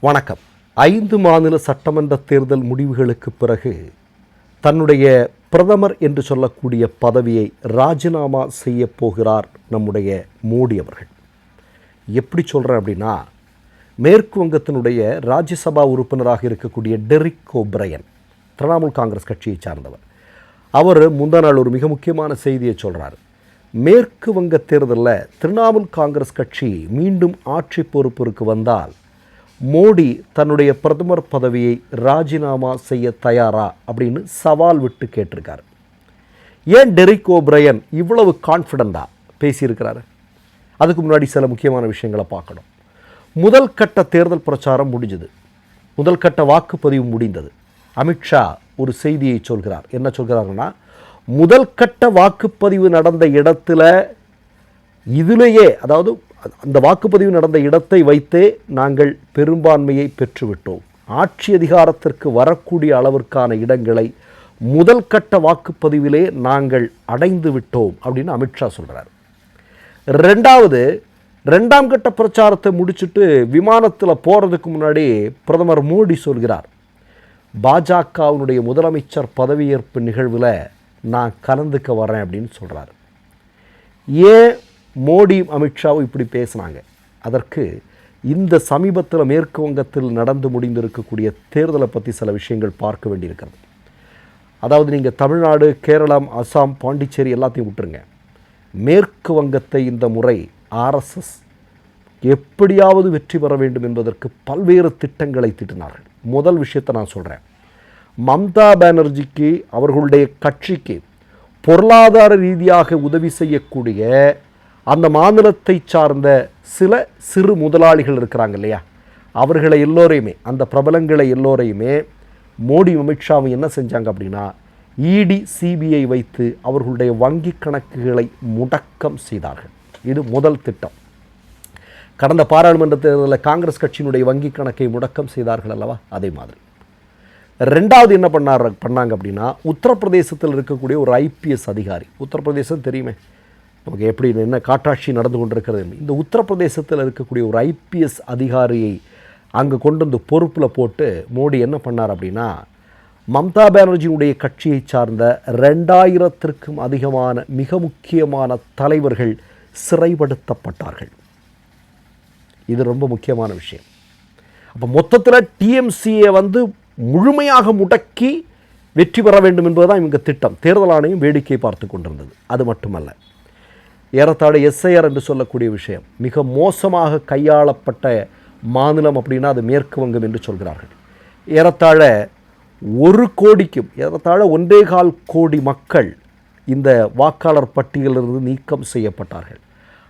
வணக்கம். 5 மாநில சட்டமன்ற தேர்தல் முடிவுகளுக்கு பிறகு தன்னுடைய பிரதமர் என்று சொல்லக்கூடிய பதவியை ராஜினாமா செய்ய போகிறார் நம்முடைய மோடி அவர்கள். எப்படி சொல்கிறேன் அப்படின்னா, மேற்கு வங்கத்தினுடைய ராஜ்யசபா உறுப்பினராக இருக்கக்கூடிய டெரிக் ஓப்ரையன், திரிணாமுல் காங்கிரஸ் கட்சியை சார்ந்தவர், அவர் முந்தா நாள் ஒரு மிக முக்கியமான செய்தியை சொல்கிறார். மேற்கு வங்க தேர்தலில் திரிணாமுல் காங்கிரஸ் கட்சி மீண்டும் ஆட்சி பொறுப்பிற்கு வந்தால் மோடி தன்னுடைய பிரதமர் பதவியை ராஜினாமா செய்ய தயாரா அப்படின்னு சவால் விட்டு கேட்டிருக்காரு. ஏன் டெரிக் ஓப்ரையன் இவ்வளவு கான்ஃபிடென்ட்டாக பேசியிருக்கிறாரு? அதுக்கு முன்னாடி சில முக்கியமான விஷயங்களை பார்க்கணும். முதல் கட்ட தேர்தல் பிரச்சாரம் முடிஞ்சது, முதல் கட்ட வாக்குப்பதிவு முடிந்தது. அமித்ஷா ஒரு செய்தியை சொல்கிறார். என்ன சொல்கிறாருன்னா, முதல் கட்ட வாக்குப்பதிவு நடந்த இடத்துல இதிலேயே, அதாவது அந்த வாக்குப்பதிவு நடந்த இடத்தை வைத்தே நாங்கள் பெரும்பான்மையை பெற்றுவிட்டோம், ஆட்சி அதிகாரத்திற்கு வரக்கூடிய அளவிற்கான இடங்களை முதல் கட்ட வாக்குப்பதிவிலே நாங்கள் அடைந்து விட்டோம் அப்படின்னு அமித்ஷா சொல்கிறார். ரெண்டாம் கட்ட பிரச்சாரத்தை முடிச்சுட்டு விமானத்தில் போகிறதுக்கு முன்னாடி பிரதமர் மோடி சொல்கிறார், பாஜகவினுடைய முதலமைச்சர் பதவியேற்பு நிகழ்வில் நான் கலந்துக்க வரேன் அப்படின்னு சொல்கிறார். ஏன் மோடி அமித்ஷாவும் இப்படி பேசினாங்க? அதற்கு இந்த சமீபத்தில் மேற்கு வங்கத்தில் நடந்து முடிந்திருக்கக்கூடிய தேர்தலை பற்றி சில விஷயங்கள் பார்க்க வேண்டியிருக்கிறது. அதாவது நீங்கள் தமிழ்நாடு, கேரளம், அசாம், பாண்டிச்சேரி எல்லாத்தையும் விட்டுருங்க. மேற்கு வங்கத்தை இந்த முறை ஆர்எஸ்எஸ் எப்படியாவது வெற்றி பெற வேண்டும் என்பதற்கு பல்வேறு திட்டங்களை தீட்டினார்கள். முதல் விஷயத்தை நான் சொல்கிறேன். மம்தா பானர்ஜிக்கு, அவர்களுடைய கட்சிக்கு பொருளாதார ரீதியாக உதவி செய்யக்கூடிய அந்த மாநிலத்தை சார்ந்த சில சிறு முதலாளிகள் இருக்கிறாங்க இல்லையா, அவர்களை எல்லோரையுமே, அந்த பிரபலங்களை எல்லோரையுமே மோடி அமித்ஷாவும் என்ன செஞ்சாங்க அப்படின்னா, இடி சிபிஐ வைத்து அவர்களுடைய வங்கி கணக்குகளை முடக்கம் செய்தார்கள். இது முதல் திட்டம். கடந்த பாராளுமன்ற தேர்தலில் காங்கிரஸ் கட்சியினுடைய வங்கி கணக்கை முடக்கம் செய்தார்கள் அல்லவா, அதே மாதிரி. ரெண்டாவது என்ன பண்ணாங்க அப்படின்னா, உத்தரப்பிரதேசத்தில் இருக்கக்கூடிய ஒரு ஐபிஎஸ் அதிகாரி, உத்தரப்பிரதேசம் தெரியுமே நமக்கு எப்படி என்ன காட்டாட்சி நடந்து கொண்டிருக்கிறது, இந்த உத்தரப்பிரதேசத்தில் இருக்கக்கூடிய ஒரு ஐபிஎஸ் அதிகாரியை அங்கே கொண்டு வந்து பொறுப்பில் போட்டு மோடி என்ன பண்ணார் அப்படின்னா, மம்தா பானர்ஜியினுடைய கட்சியை சார்ந்த 2000க்கும் அதிகமான மிக முக்கியமான தலைவர்கள் சிறைப்படுத்தப்பட்டார்கள். இது ரொம்ப முக்கியமான விஷயம். அப்போ மொத்தத்தில் டிஎம்சியை முழுமையாக முடக்கி வெற்றி பெற வேண்டும் என்பதுதான் இவங்க திட்டம். தேர்தல் ஆணையம் வேடிக்கை பார்த்து கொண்டிருந்தது. அது மட்டுமல்ல, ஏறத்தாழ எஸ்ஐஆர் என்று சொல்லக்கூடிய விஷயம் மிக மோசமாக கையாளப்பட்ட மாநிலம் அப்படின்னா அது மேற்கு வங்கம் என்று சொல்கிறார்கள். ஏறத்தாழ 1 கோடிக்கும் ஏறத்தாழ 1.25 கோடி மக்கள் இந்த வாக்காளர் பட்டியலிருந்து நீக்கம் செய்யப்பட்டார்கள்.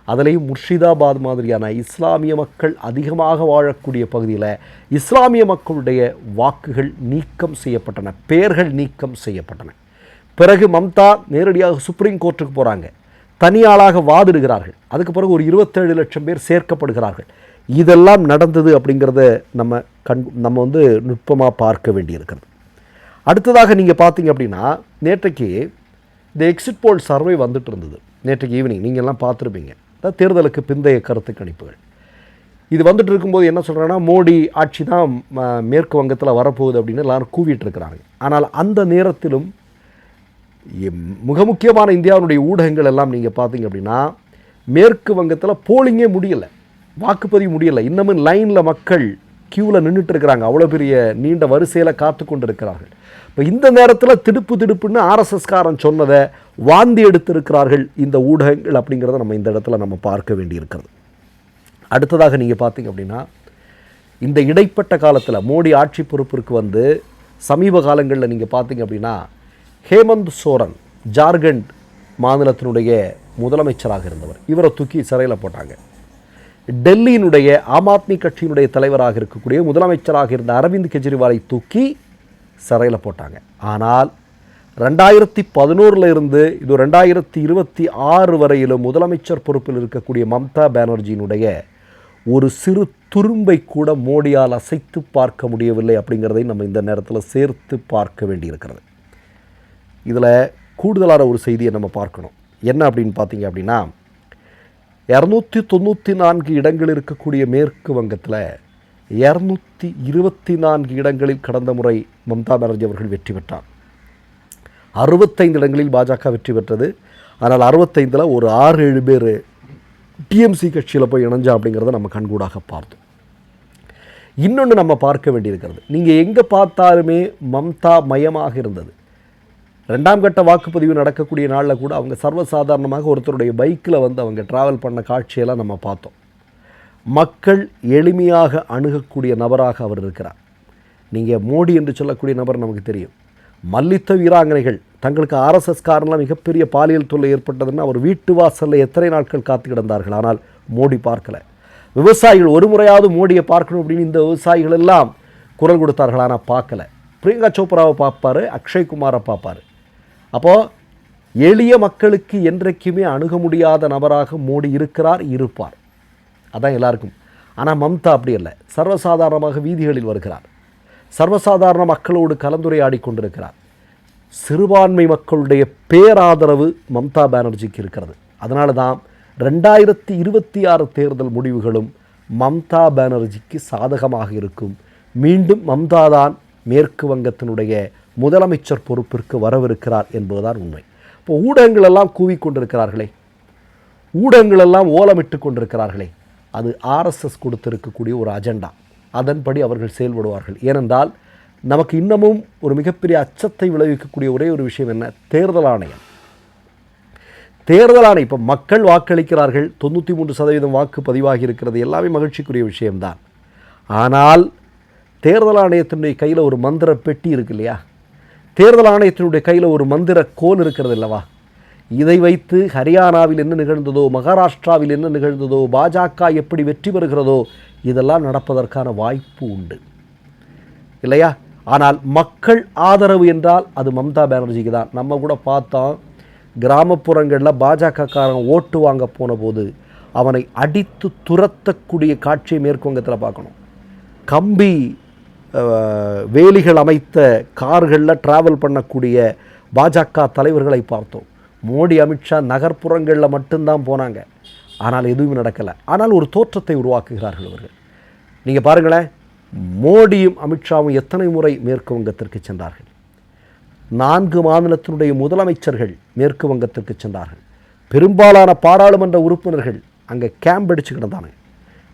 அதிலேயும் முர்ஷிதாபாத் மாதிரியான இஸ்லாமிய மக்கள் அதிகமாக வாழக்கூடிய பகுதியில் இஸ்லாமிய மக்களுடைய வாக்குகள் நீக்கம் செய்யப்பட்டன, பெயர்கள் நீக்கம் செய்யப்பட்டன. பிறகு மம்தா நேரடியாக சுப்ரீம் கோர்ட்டுக்கு போகிறாங்க, தனியாளாக வாதிடுகிறார்கள். அதுக்கு பிறகு ஒரு 27 லட்சம் பேர் சேர்க்கப்படுகிறார்கள். இதெல்லாம் நடந்தது அப்படிங்கிறத நம்ம நுட்பமாக பார்க்க வேண்டியிருக்கிறது. அடுத்ததாக நீங்கள் பார்த்தீங்க அப்படின்னா, நேற்றைக்கு இந்த எக்ஸிட் போல் சர்வே வந்துட்டு இருந்தது. நேற்றைக்கு ஈவினிங் நீங்கள் எல்லாம் பார்த்துருப்பீங்க, தேர்தலுக்கு பிந்தைய கருத்து கணிப்புகள். இது வந்துட்டு இருக்கும்போது என்ன சொல்கிறாங்கன்னா, மோடி ஆட்சி தான் மேற்கு வங்கத்தில் வரப்போகுது அப்படின்னு எல்லாரும் கூவிட்டு இருக்கிறாங்க. ஆனால் அந்த நேரத்திலும் மிக முக்கியமான இந்தியாவுடைய ஊடகங்கள் எல்லாம் நீங்கள் பார்த்தீங்க அப்படின்னா, மேற்கு வங்கத்தில் போலிங்கே முடியலை, வாக்குப்பதிவு முடியலை, இன்னமும் லைனில் மக்கள் கியூவில் நின்றுட்டு இருக்கிறாங்க, அவ்வளோ பெரிய நீண்ட வரிசையில் காத்து கொண்டு இருக்கிறார்கள். இப்போ இந்த நேரத்தில் திடுப்புன்னு ஆர்எஸ்எஸ்காரன் சொன்னதை வாந்தி எடுத்திருக்கிறார்கள் இந்த ஊடகங்கள் அப்படிங்கிறத நம்ம இந்த இடத்துல நம்ம பார்க்க வேண்டியிருக்கிறது. அடுத்ததாக நீங்கள் பார்த்தீங்க அப்படின்னா, இந்த இடைப்பட்ட காலத்தில் மோடி ஆட்சி பொறுப்பிற்கு சமீப காலங்களில் நீங்கள் பார்த்தீங்க அப்படின்னா, ஹேமந்த் சோரன் ஜார்க்கண்ட் மாநிலத்தினுடைய முதலமைச்சராக இருந்தவர், இவரை தூக்கி சிறையில் போட்டாங்க. டெல்லியினுடைய ஆம் ஆத்மி கட்சியினுடைய தலைவராக இருக்கக்கூடிய முதலமைச்சராக இருந்த அரவிந்த் கெஜ்ரிவாலை தூக்கி சிறையில் போட்டாங்க. ஆனால் 2011 இருந்து இது 2026 வரையிலும் முதலமைச்சர் பொறுப்பில் இருக்கக்கூடிய மம்தா பானர்ஜியினுடைய ஒரு சிறு துரும்பை கூட மோடியால் அசைத்து பார்க்க முடியவில்லை அப்படிங்கிறதை நம்ம இந்த நேரத்தில் சேர்த்து பார்க்க வேண்டியிருக்கிறது. இதில் கூடுதலான ஒரு செய்தியை நம்ம பார்க்கணும். என்ன அப்படின்னு பார்த்தீங்க அப்படின்னா, 294 இடங்கள் இருக்கக்கூடிய மேற்கு வங்கத்தில் 224 இடங்களில் கடந்த முறை மம்தா பானர்ஜி அவர்கள் வெற்றி பெற்றார். 65 இடங்களில் பாஜக வெற்றி பெற்றது. ஆனால் 65ல் ஒரு 6-7 பேர் டிஎம்சி கட்சியில் போய் இணைஞ்சா அப்படிங்கிறத நம்ம கண்கூடாக பார்த்தோம். இன்னொன்று நம்ம பார்க்க வேண்டியிருக்கிறது, நீங்கள் எங்கே பார்த்தாலுமே மம்தா மயமாக இருந்தது. 2ஆம் கட்ட வாக்குப்பதிவு நடக்கக்கூடிய நாளில் கூட அவங்க சர்வசாதாரணமாக ஒருத்தருடைய பைக்கில் வந்து அவங்க ட்ராவல் பண்ண காட்சியெல்லாம் நம்ம பார்த்தோம். மக்கள் எளிமையாக அணுகக்கூடிய நபராக அவர் இருக்கிறார். நீங்கள் மோடி என்று சொல்லக்கூடிய நபர் நமக்கு தெரியும். மல்யுத்த வீராங்கனைகள் தங்களுக்கு ஆர்எஸ்எஸ் காரணம் மிகப்பெரிய பாலியல் தொல்லை ஏற்பட்டதுன்னு அவர் வீட்டு வாசலில் எத்தனை நாட்கள் காத்து கிடந்தார்கள். ஆனால் மோடி பார்க்கல. விவசாயிகள் ஒரு முறையாவது மோடியை பார்க்கணும் அப்படின்னு இந்த விவசாயிகள் எல்லாம் குரல் கொடுத்தார்கள். ஆனால் பார்க்கல. பிரியங்கா சோப்ராவை பார்ப்பார், அக்ஷய்குமாரை பார்ப்பார். அப்போது எளிய மக்களுக்கு என்றைக்குமே அணுக முடியாத நபராக மோடி இருக்கிறார், இருப்பார். அதான் எல்லாருக்கும். ஆனால் மம்தா அப்படி அல்ல. சர்வசாதாரணமாக வீதிகளில் வருகிறார். சர்வசாதாரண மக்களோடு கலந்துரையாடி கொண்டிருக்கிறார். சிறுபான்மை மக்களுடைய பேராதரவு மம்தா பானர்ஜிக்கு இருக்கிறது. அதனால தான் 2026 தேர்தல் முடிவுகளும் மம்தா பானர்ஜிக்கு சாதகமாக இருக்கும். மீண்டும் மம்தா தான் மேற்கு வங்கத்தினுடைய முதலமைச்சர் பொறுப்பிற்கு வரவிருக்கிறார் என்பதுதான் உண்மை. இப்போ ஊடகங்களெல்லாம் கூவிக்கொண்டிருக்கிறார்களே, ஊடகங்களெல்லாம் ஓலமிட்டு கொண்டிருக்கிறார்களே, அது ஆர்எஸ்எஸ் கொடுத்திருக்கக்கூடிய ஒரு அஜெண்டா. அதன்படி அவர்கள் செயல்படுவார்கள். ஏனென்றால் நமக்கு இன்னமும் ஒரு மிகப்பெரிய அச்சத்தை விளைவிக்கக்கூடிய ஒரே ஒரு விஷயம் என்ன? தேர்தல் ஆணையம். தேர்தல் ஆணையம் இப்போ மக்கள் வாக்களிக்கிறார்கள். 93% வாக்கு பதிவாகி இருக்கிறது. எல்லாமே மகிழ்ச்சிக்குரிய விஷயம்தான். ஆனால் தேர்தல் ஆணையத்தினுடைய கையில் ஒரு மந்திர பெட்டி இருக்கு இல்லையா? தேர்தல் ஆணையத்தினுடைய கையில் ஒரு மந்திர கோல் இருக்கிறது அல்லவா? இதை வைத்து ஹரியானாவில் என்ன நிகழ்ந்ததோ, மகாராஷ்டிராவில் என்ன நிகழ்ந்ததோ, பாஜக எப்படி வெற்றி பெறுகிறதோ, இதெல்லாம் நடப்பதற்கான வாய்ப்பு உண்டு இல்லையா? ஆனால் மக்கள் ஆதரவு என்றால் அது மம்தா பானர்ஜிக்கு தான். நம்ம கூட பார்த்தோம், கிராமப்புறங்களில் பாஜகக்காரன் ஓட்டு வாங்க போன போது அவனை அடித்து துரத்தக்கூடிய காட்சியை மேற்குவங்கத்தில் பார்க்கணும். கம்பி வேலிகள் அமைத்த கார்களில் ட்ராவல் பண்ணக்கூடிய பாஜக தலைவர்களை பார்த்தோம். மோடி, அமித்ஷா நகர்ப்புறங்களில் மட்டும்தான் போனாங்க. ஆனால் எதுவும் நடக்கலை. ஆனால் ஒரு தோற்றத்தை உருவாக்குகிறார்கள் அவர்கள். நீங்கள் பாருங்களேன், மோடியும் அமித்ஷாவும் எத்தனை முறை மேற்கு வங்கத்திற்கு சென்றார்கள்? 4 மாநிலத்தினுடைய முதலமைச்சர்கள் மேற்கு வங்கத்திற்கு சென்றார்கள். பெரும்பாலான பாராளுமன்ற உறுப்பினர்கள் அங்கே கேம்ப் அடிச்சு கிடந்தாங்க.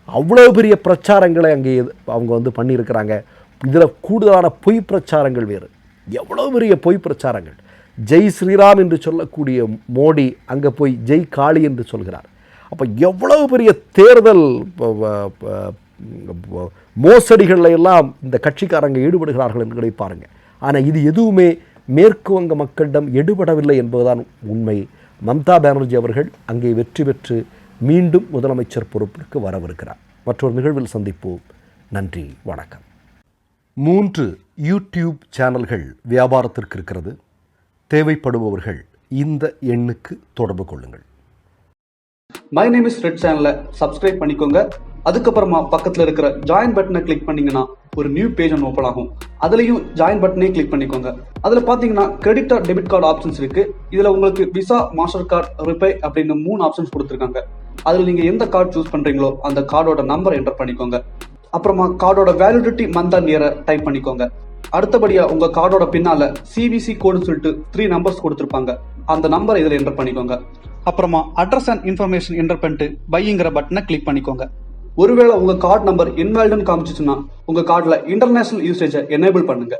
அவ்வளோ பெரிய பிரச்சாரங்களை அங்கே அவங்க வந்து பண்ணியிருக்கிறாங்க. இதில் கூடுதலான பொய் பிரச்சாரங்கள் வேறு. எவ்வளோ பெரிய பொய் பிரச்சாரங்கள். ஜெய் ஸ்ரீராம் என்று சொல்லக்கூடிய மோடி அங்கே போய் ஜெய் காளி என்று சொல்கிறார். அப்போ எவ்வளவு பெரிய தேர்தல் மோசடிகளில் எல்லாம் இந்த கட்சிக்காரங்க ஈடுபடுகிறார்கள் என்று பாருங்கள். ஆனால் இது எதுவுமே மேற்கு வங்க மக்களிடம் எடுபடவில்லை என்பதுதான் உண்மை. மம்தா பானர்ஜி அவர்கள் அங்கே வெற்றி பெற்று மீண்டும் முதலமைச்சர் பொறுப்பிற்கு வரவிருக்கிறார். மற்றொரு நிகழ்வில் சந்திப்போம். நன்றி, வணக்கம். 3 யூடியூப் சேனல்கள் வியாபாரத்திற்கு இருக்கிறது. தேவைப்படுபவர்கள் இந்த எண்ணுக்கு தொடர்பு கொள்ளுங்கள். மை நேம் இஸ் ரெட் சேனலை சப்ஸ்கிரைப் பண்ணிக்கோங்க. அதுக்கப்புறமா பக்கத்தில் இருக்கிற ஜாயின் பட்டனை கிளிக் பண்ணீங்கன்னா ஒரு நியூ பேஜ் ஒன்று ஓப்பன் ஆகும். அதுலேயும் ஜாயின் பட்டனே கிளிக் பண்ணிக்கோங்க. அதில் பார்த்தீங்கன்னா credit R debit card options இருக்கு. இதில் உங்களுக்கு விசா, மாஸ்டர் கார்டு, ரிப்பே அப்படின்னு 3 ஆப்ஷன்ஸ் கொடுத்துருக்காங்க. அதில் நீங்கள் எந்த கார்டு சூஸ் பண்ணுறீங்களோ அந்த கார்டோட நம்பர் என்டர் பண்ணிக்கோங்க. அப்புறமா கார்டோட வேலிடிட்டி மந்த் அண்ட் இயரை டைப் பண்ணிக்கோங்க. அடுத்தபடியா உங்க கார்டோட பின்னால சிவிசி கோடுன்னு சொல்லிட்டு 3 நம்பர்ஸ் கொடுத்துருப்பாங்க. அந்த நம்பரை இதில் என்டர் பண்ணிக்கோங்க. அப்புறமா அட்ரஸ் அண்ட் இன்ஃபர்மேஷன் என்டர் பண்ணிட்டு பைங்கிற பட்டனை கிளிக் பண்ணிக்கோங்க. ஒருவேளை உங்க கார்டு நம்பர் இன்வாலிட்னு காமிச்சிச்சுன்னா உங்க கார்டுல இன்டர்நேஷனல் யூசேஜை எனேபிள் பண்ணுங்க.